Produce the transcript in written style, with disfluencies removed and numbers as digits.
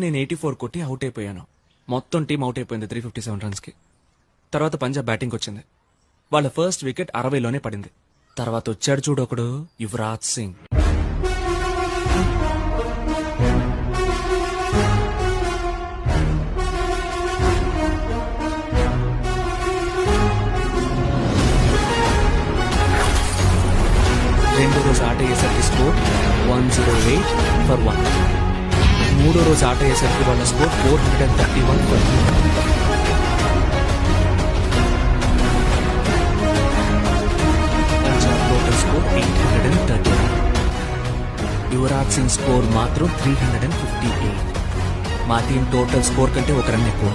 నేను 84 కొట్టి అవుట్ అయిపోయాను. మొత్తం టీం అవుట్ అయిపోయింది 357 రన్స్ కి. తర్వాత పంజాబ్ బ్యాటింగ్ వచ్చింది. వాళ్ళ ఫస్ట్ వికెట్ 60లోనే పడింది. తర్వాత వచ్చాడు చూడొకడు, యువరాజ్ సింగ్. రెండో రోజు ఆట అయ్యేసరికి స్కోర్ 108 for 1. మూడో రోజు ఆట అయ్యేసరికి వాళ్ళ score 431 for 2. Punjab total score 830. Yuvraj Singh score మాత్రం 358. మా టీం టోటల్ స్కోర్ కంటే ఒక రన్ ఎక్కువ.